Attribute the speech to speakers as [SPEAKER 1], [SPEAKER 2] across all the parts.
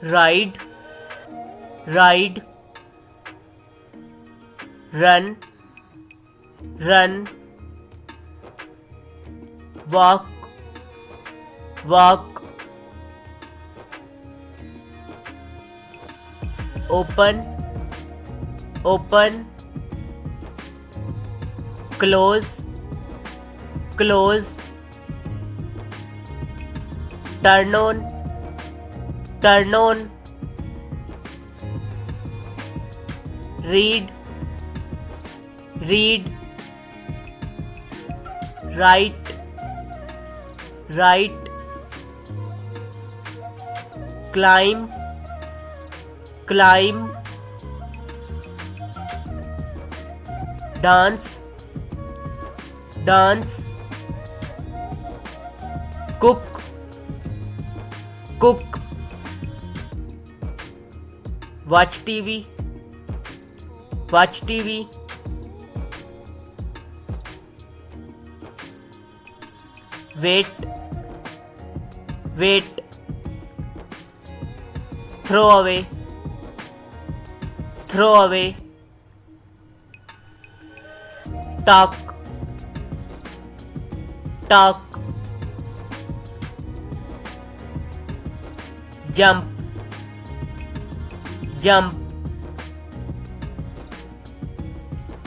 [SPEAKER 1] ride, ride, run, run, walk, walk, open, open, close, close, turn on, turn on, read, read, write, write, climb, climb, dance, dance, cook, cook, watch TV, watch TV, wait, wait, throw away, throw away, talk, talk, jump, jump,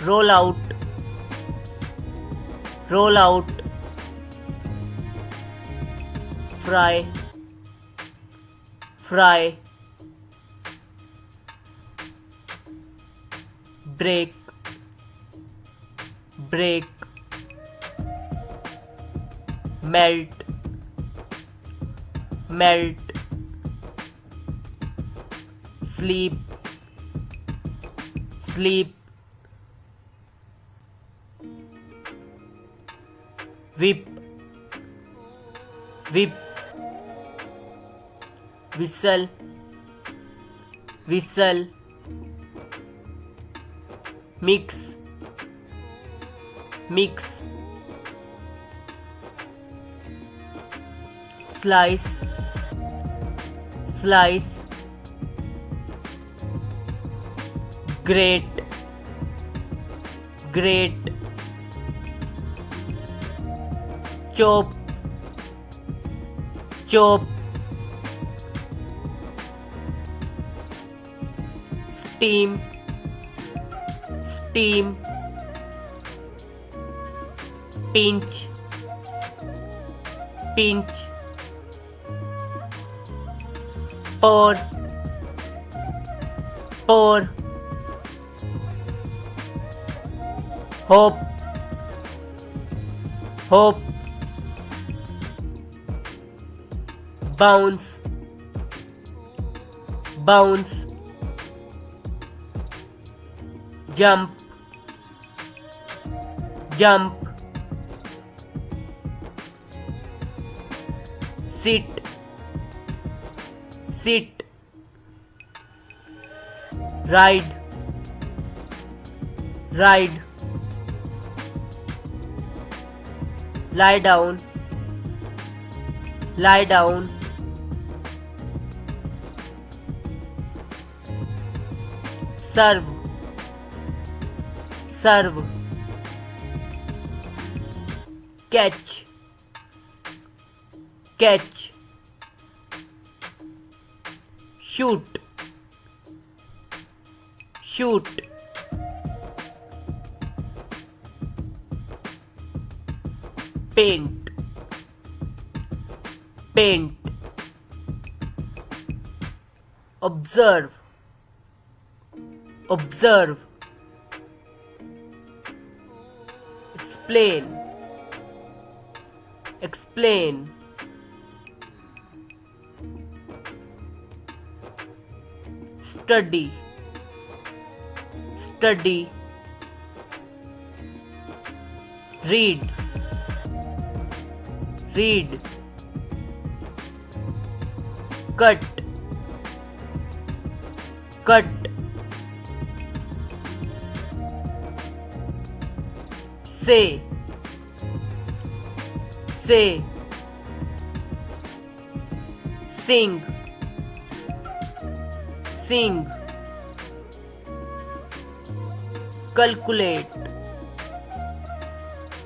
[SPEAKER 1] roll out, roll out, fry, fry, break, break, melt, melt, sleep, sleep, whip, whip, whistle, whistle, mix, mix, slice, slice, grate, grate, chop, chop, steam, steam, pinch, pinch, pour, pour, hope, hope, bounce, bounce, jump, jump, sit, sit, ride, ride, lie down, lie down, serve, serve, catch, catch, shoot, shoot, paint, paint, observe, observe, explain, explain, study, study, read, read, cut, cut, say, say, sing, sing, calculate,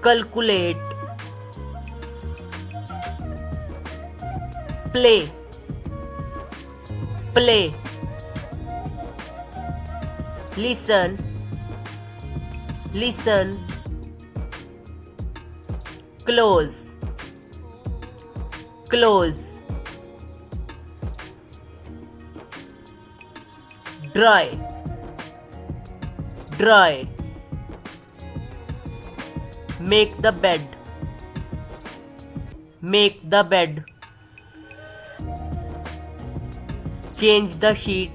[SPEAKER 1] calculate, play, play, listen, listen, close, close, dry, dry, make the bed, make the bed, change the sheet,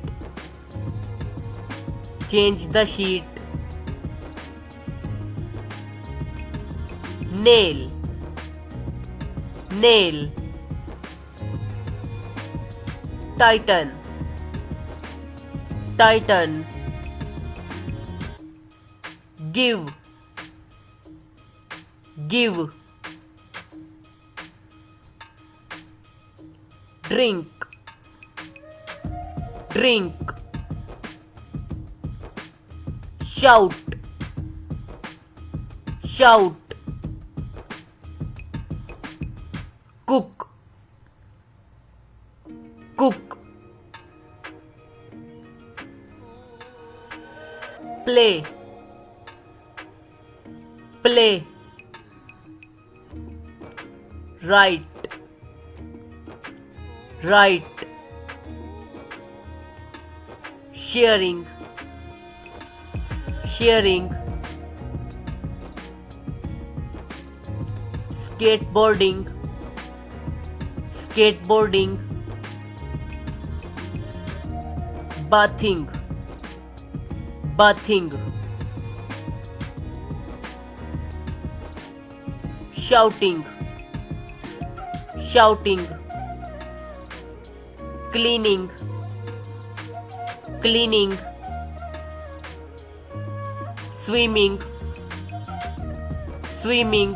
[SPEAKER 1] change the sheet, nail, nail, tighten, tighten, give, give, drink, drink, shout, shout, cook, cook, play, play, write, write, sharing, sharing, skateboarding, skateboarding, bathing, bathing, shouting, shouting, cleaning, cleaning, swimming, swimming,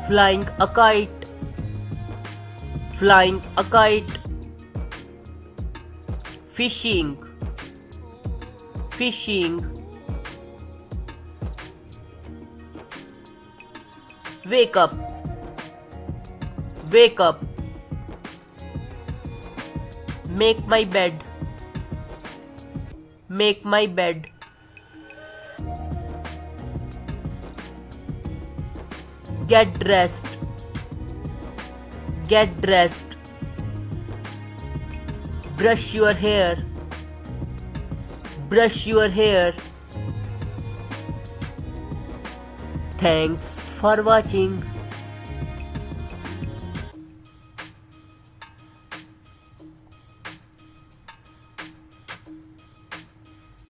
[SPEAKER 1] flying a kite, flying a kite, fishing, fishing, wake up, wake up, make my bed, make my bed, get dressed, get dressed, brush your hair, brush your hair. Thanks for watching.